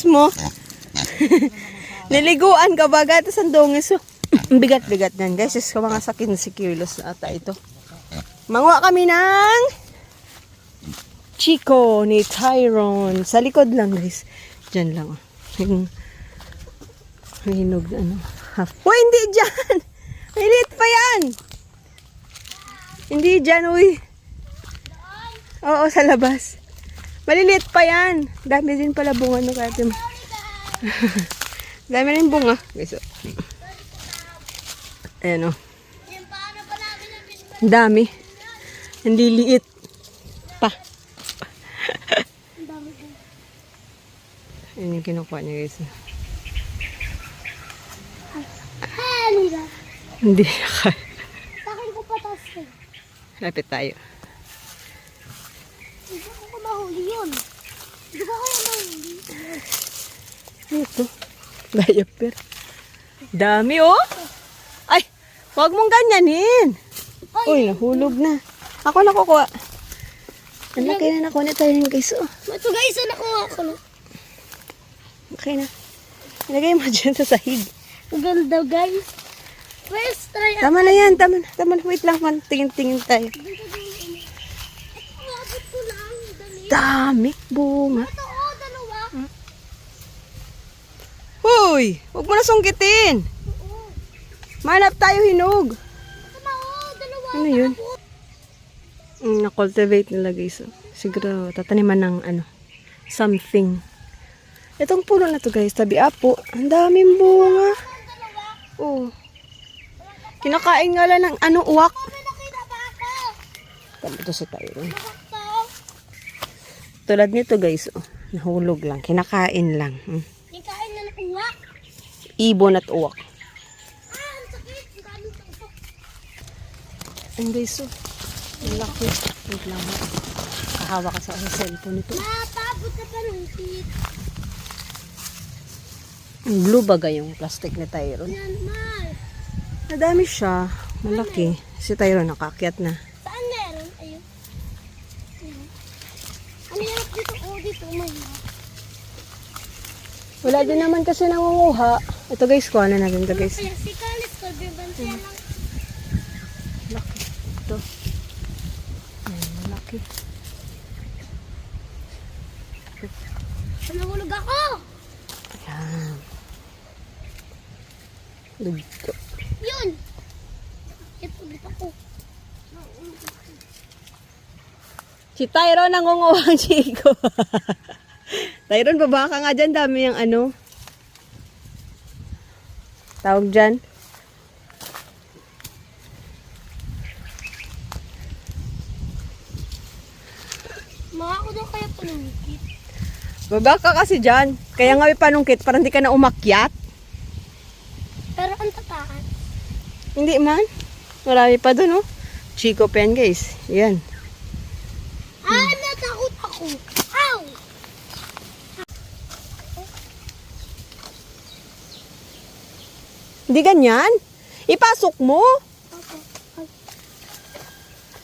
dungis mo. Niliguan ka baga. Tapos ang dungis mo. Bigat-bigat yan guys. Is mga sa 15 kilos na ata ito. Manguha kami ng Chico ni Tyrone. Sa likod lang guys. Diyan lang. Yung hinog ano. Half. Uy, hindi dyan. May liit pa yan. Hindi dyan, uy. Oo, sa labas. Maliliit pa yan. Dami din pala bunga no kaya. Dami rin bunga. Guys, oh. Ayan, oh. Dami. Hindi liit pa. Ayan yung kinukuha niya guys. Hindi na kaya. Takin ko patas eh. Lapit tayo. Hindi ko mahuli yun. Hindi ko kaya mahuli. Ito. Diaper. Dami oh. Ay, huwag mong ganyanin. Uy, nahulog na. Ako nakukuha. Ang laki na nakuha na tayo guys. Oh. Ito guys, nakuha ko na. Okay na. Ilagay mo dyan sa sahig. Ang ganda guys. First try. Tama na yan. Tama na. Tama na. Wait lang. Tingin-tingin tayo. Ito, abot ko lang. Dali. Dami bunga. Ito, oh, dalawa. Huy! Huwag mo na sungkitin. Oo. Manap tayo hinog. Ito na, oh, dalawa. Ano yun? Na-cultivate nila guys. Siguro tataniman ng ano, something. Itong puno na to guys, tabi apo. Ang daming bunga. Oh. Kinakain nga lang ng ano, uwak. May nakita ba ako? Tama ito sa tayo. Ito. Tulad nito guys, oh. Nahulog lang. Kinakain lang. Ikain na ng uwak. Ibon at uwak. Ang sakit. Ang daming tusok. Ang guys, oh. Ang laki. Wait lang. Kahawa ka sa cellphone nito. Napabot na pa ng kit. Ang blue baga yung plastic ni Tyrone. Yan, mal. Madami siya. Malaki. Si Tyrone nakakyat na. Saan meron? Ayun. Ayun. Ano yan dito? Oh, dito. May Wala din naman kasi nangunguha. Ito guys, kuha na natin ito guys. kaya si Kalis ko, bibansiya lang. Laki. Ito. Ayan, malaki. Nahulog ako! Ayan. Dito. Yun! Ito, dito ako. Si Tyrone nangunguha ang Chico. Tyrone, baba ka nga dyan. Dami yung ano. Tawag dyan. Mga ako daw kaya panungkit. Baba ka kasi dyan. Kaya nga may panungkit para hindi ka na umakyat. Pero ang tataan. Hindi man. Marami pa dun, oh. Chico pen, guys. Yan. Ah, natakot ako. Ow! Hindi ganyan. Ipasok mo. Ako. Ay.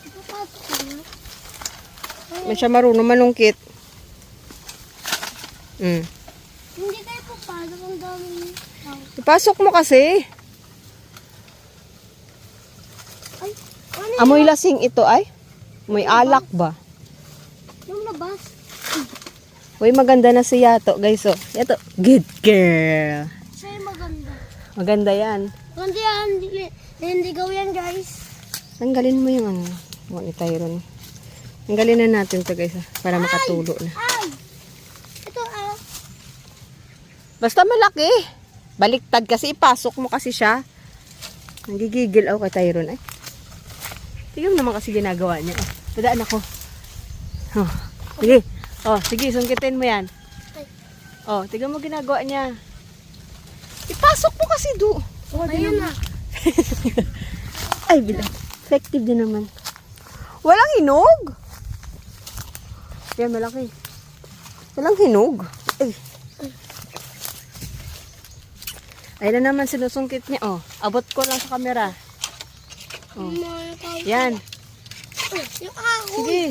Napapasok ko na. May siya marunong manungkit. Hindi kayo papasok. Ang daming tao. Ipasok mo kasi. Ay, ano Amoy lasing ito ay. May alak ba? yung labas? Uy, maganda na si Yato, guys. Oh. Yato, good girl. Siya yung maganda. Maganda yan. Hindi gawin guys. Tanggalin mo yung ano. Huwag ni Tyrone. Tanggalin na natin to guys. Para makatulo na. Ay! Ito Basta malaki. Baliktad kasi. Ipasok mo kasi siya. Nagigigil ako kay Tyrone. Ay. Tignan mo naman kasi ginagawa niya. Oh. Padaan ako. Oh. Sige. Oh, sige. Sungkitin mo yan. Oh, tignan mo ginagawa niya. Ipasok mo kasi do. Oh, ayun na. Ay, bilang. Effective din naman. Walang hinog. Yan, malaki. Walang hinog. Ay. Ayun na naman sinusungkit niya. Oh, abot ko lang sa camera. Oh. Yan. Yung kahoy. Sige.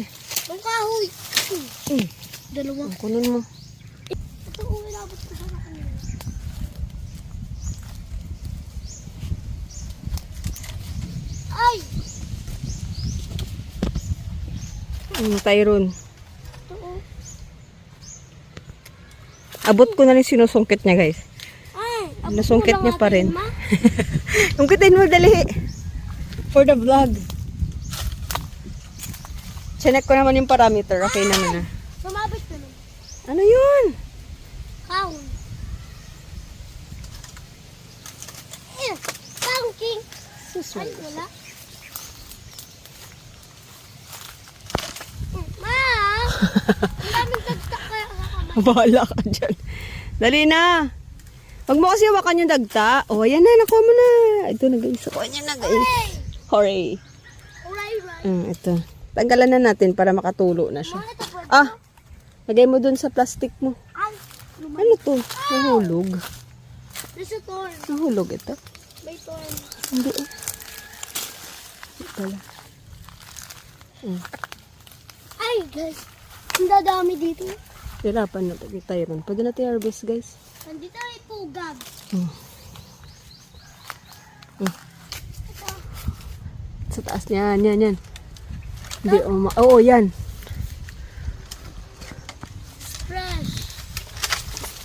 Yung kahoy. Dalawa. Oh, kunin mo. Ito uwi na Umabot ko sana kanina. Ay! Tyron. Ito oh. Abot ko na rin sinusungkit niya, guys. Ay! abot Nasungkit mo lang niya pa rin. natin, Ma. Sungkitin mo, dali. For the vlog. Chinek ko naman yung parameter. Okay naman na. Sumabit na nun. Ano yun? Kaon. Eh! Kaon, King! Ay, wala. Ma! Ang daming dagtak kaya sa kamay. Bahala ka dyan. Dali na. Huwag mo kasi hawakan yung dagta. O, ayan na. Nakuha mo na. Ito na, guys. Nakuha niya na, guys. Hey! Hooray. Right. Ito. Tanggalan na natin para makatulo na siya. Ma, ito po. Ah! Lagay mo dun sa plastic mo. Ay! Lumay. Ano to? Nahulog. There's a thorn. Nahulog ito. May thorn. Hindi eh. Hindi pala. Ay, guys. Ang dadami dito. Hirapan na pag Tyron. Pwede natin harvest, guys. Nandito ay pugab. Sa taas niyan, yan. Hindi, oo, yan. Fresh.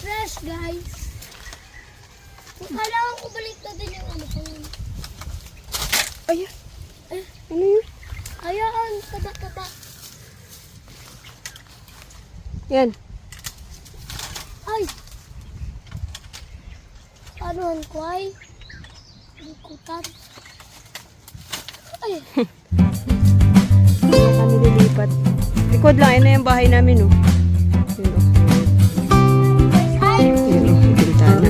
Fresh, guys. Kailangan ko balik na din yung ano ko yun. Ayan. Ano yun? Ayan, taba. Yan. Ay! Ano ko ay? Likutan. Ay! Kaya kami lilipat. Likod lang, yun na yung bahay namin, oh. Yun, oh. Ay! Yun, oh, yung bintana.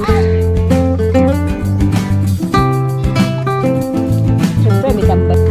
Siyempre, may tambak.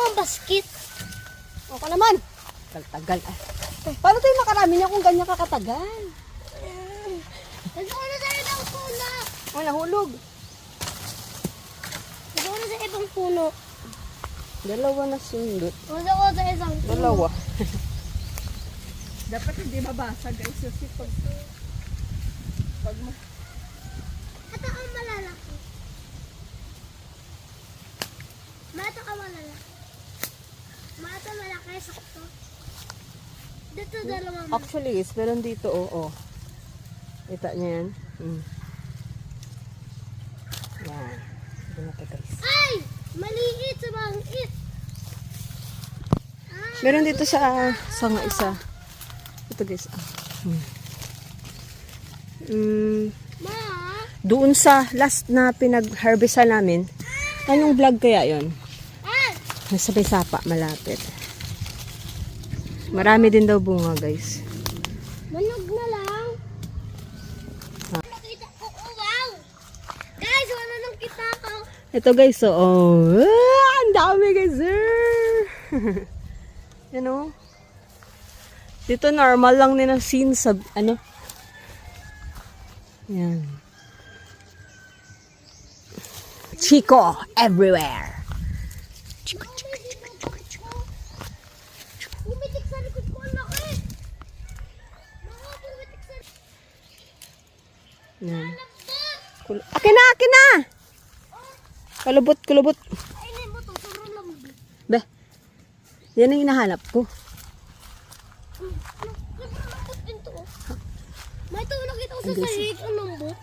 ang basket. O ka naman. Tagal. Paano tayo makarami niya kung ganyan kakatagal? Nagkaroon na tayo ng puno. O, nahulog. Nagkaroon na sa ibang puno. Dalawa na sundot. Nagkaroon sa isang puno. Dalawa. Dapat hindi mabasa guys. Kasi pag Ito ang malalaki. Ito ang malalaki. Ito malaki, sakto. Dito dalawa mo. actually guys, meron dito oo. Kita niya yan. Yan. Ito na to guys. Ay! Maliit sa bangit. Meron dito sa nga isa. Ito guys. Ma! Doon sa last na pinag-harvestan namin. Anong vlog kaya yon? Ay! Nasa may sapa, malapit. Marami din daw bunga guys. Manog na lang. Nakita ko. Oh, wow! Guys, wala nang kita ko. Ito guys, so, ang dami guys, sir. Yan o. Dito normal lang din ang scene sa, yan. Chico everywhere. Pumitik sa likod ko. Ang laki. Mga pumitik sa Yan. likod. Akin na! Kulubot. Ay, hindi mo to. Sobrang lamig. Be, yan ang hinahanap ko. Sobrang lambot din to. May ito nakita ko sa sahig. Ang lambot.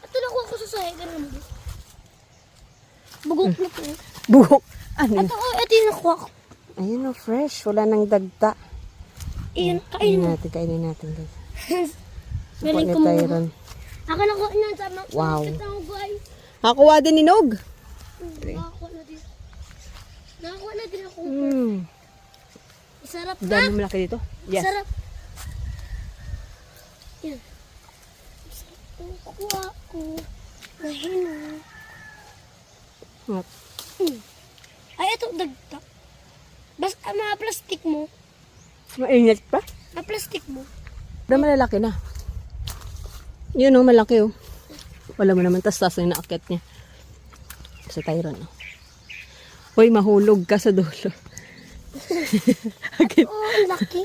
Ito nakuha ko sa sahig. Ang lambot. Bugok na to. Buhok. Ano? Ito yung nakuha ko. Ayun o, fresh. Wala nang dagta. Iyan, Kainin natin guys. Support Galing ni ko muna. Tyron. Ako nakuha niyan sa mga Wow. kita ko, guys. Nakakuha din ni Nog. Nakakuha na din. Nakakuha na din ako. Sarap Ang na. dami malaki dito. Yes. Sarap. Yan. Sarap ang kuha ko. Mahina. Nga. Ay, ito, dagta. Basta mga plastic mo. Mainit pa. Mga plastic mo. Pero malalaki na. Yun o, malaki o. Wala mo naman tas-tas na inaakit niya. Sa Tyron o. Uy, mahulog ka sa dulo. Oh, ang laki.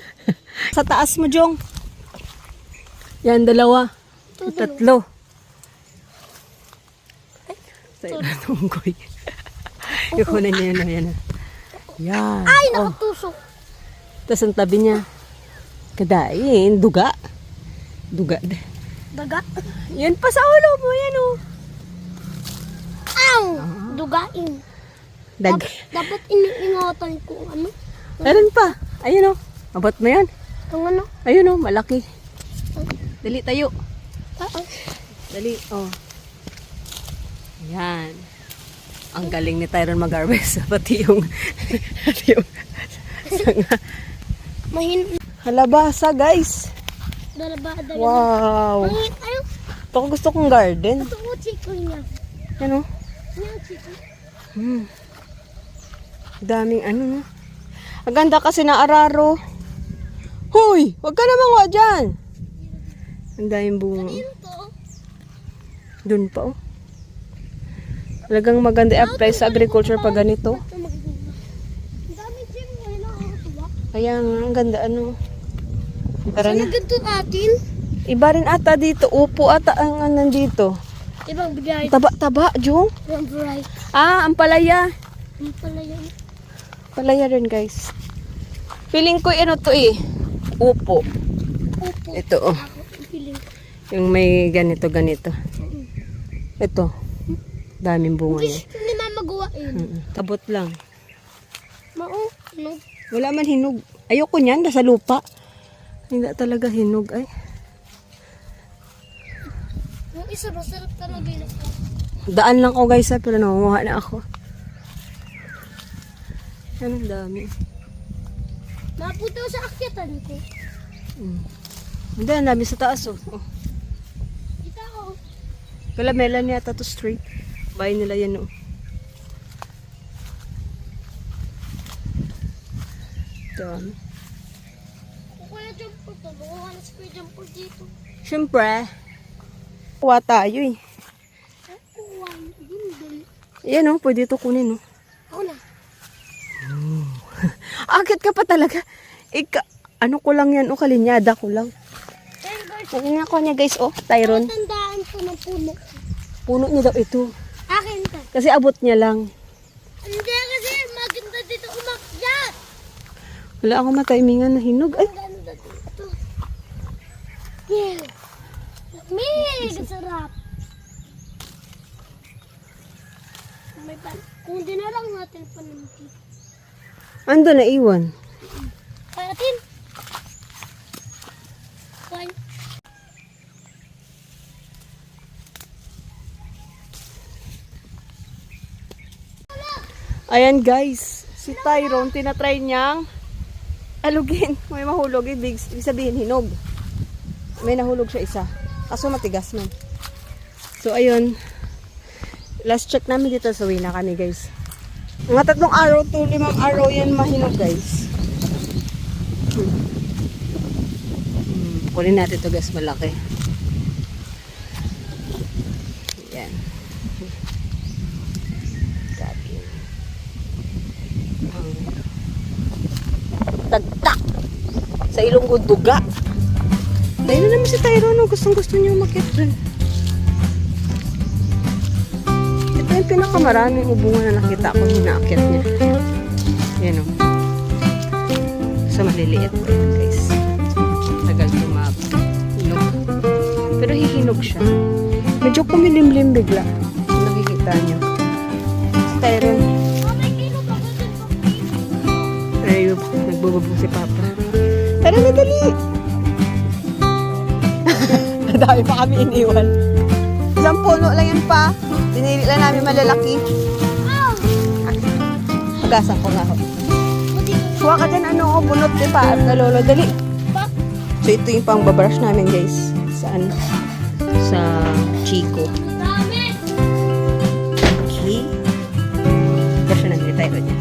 Sa taas mo, Jong. Yan, dalawa. Ito, Tatlo. Sa ilatunggoy. Ikunan niya yun. Yan. Yan. Ay, Oh. nakatusok. Tapos ang tabi niya. Kadain. Duga. Duga. Daga. Yan pa sa ulo mo. Yan o. Ow! Dugain. Dag. Dapat iniingatan ko ano. Meron pa. Ayun o. Abot mo yan. Ang ano. Ayun o. Malaki. Dali tayo. Dali. Oh. Yan. Ang galing ni Tyron mag-harvest. Pati yung sanga. Mahin. Halabasa, guys. Dalaba. Wow. Mahin. Ayaw. Ito ko gusto kong garden. Ito ko chico niya. Yan o. Niya chico. Daming ano no. Ang ganda kasi na araro. Hoy! Huwag ka naman wa dyan. Ang daming bunga. Ayun to. Dun pa oh. Talagang maganda i-apply sa agriculture pag ganito. Ito magiging. Ang daming chim. Ngayon nakakatuwa. Kaya nga, ang ganda ano. Tara na. Ano ganito natin? Iba rin ata dito. Upo ata ang nandito. Ibang bigay. Taba-taba, Jung. Ang bright. Ah, ang palaya. Ang pala yan. Palaya rin guys. Feeling ko ano to eh. Upo. Opo. Ito oh. Ako ang piling. Yung may ganito. Ito. Daming bunga niya. Gusto ni mama gawain. Tabot lang. Mao. Ano? Wala man hinog. Ayoko niyan, nasa lupa. Hindi talaga hinog ay. Yung isa masarap talaga yun. Daan lang ko guys pero nangunguha na ako. Yan ang dami. Mapunta sa akyatan ko. Hindi, ang dami sa taas oh. Kita ko. Kalamelan yata to straight. Bahay nila yan oh. Dami. Kuya Jumper to. Bukuha na si Kuya Jumper dito. Siyempre. Kuha tayo eh. Kuha. Dali. Yan oh, pwede ito kunin oh. Ako na. Akit ka pa talaga. Ano ko lang yan oh, kalinyada ko lang. Pero guys, Tingnan ko niya guys oh, Tyron. tandaan ko ng puno. Puno niya daw ito. Akin to. Kasi abot niya lang. Hindi kasi maganda dito umakyat. Wala akong matimingan na hinog. Ay, Ang ganda dito. Yeah. Lamig. Sarap. May pan. Kung di na lang natin panampi. ando na iwan. Patin. One. Ayan guys, si Tyron, tinatry niyang alugin. May mahulog, ibig sabihin hinog. May nahulog siya isa. Kaso matigas man. So ayun, last check namin dito sa na kami guys. Mga 3 araw to 5 araw yan mahinog guys. Kunin natin to guys, malaki. Yan. Gabi. Tagtak sa Ilonggo duga. Dahil na naman si Tyron, no? Gustong gusto niya umakyat dun. Ito yung pinakamaraming ubungan na nakita ko hinaakyat niya. Yan o. Sa maliliit pa yan guys. Tagal hinog. Pero hihinog siya. Medyo kumilimlim bigla. Nakikita niyo. Si Tyron. May kilo pa ba din pa? Ay, nagbububong si Papa. Tara na, dali! Dami pa kami iniwan. Isang puno lang yan pa. Dinili lang namin malalaki. Ah! Pagasan ko nga ho. Buti ko. Kuha ka dyan, ano, bunot di pa. At nalolo, dali. Bak. So, ito yung pang babrush namin, guys. Saan? Sa Chico. Dami. Okay. Brush na namin tayo niya.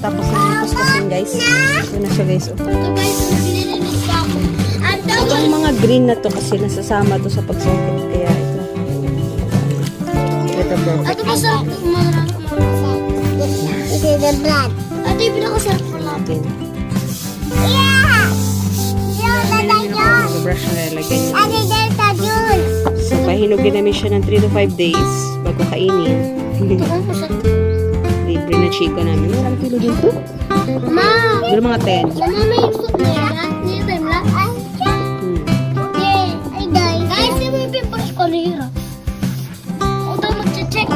Tapos nalipos kasi guys. Yun na siya guys. Oh. Ito guys, naglilinis pa ako. Ang Itong tawag. mga green na to kasi nasasama to sa pagsungkit. Kaya ito. Ito bro. Ito pa sa mga Ito yung pinakasarap ko lang. Atin. Yeah! Brush na lalagyan niyo. Ano delta yun? So, pahinugin namin siya ng 3 to 5 days bago kainin. Ito kung masarap. Libre na Chico namin. Marang kilo dito. Ma! Siguro mga 10. Mama, may ikot na yan ha? Hindi time lang. Yeah! Ay guys! Guys, di mo yung pimpers ko nahirap. Ako daw mag-check.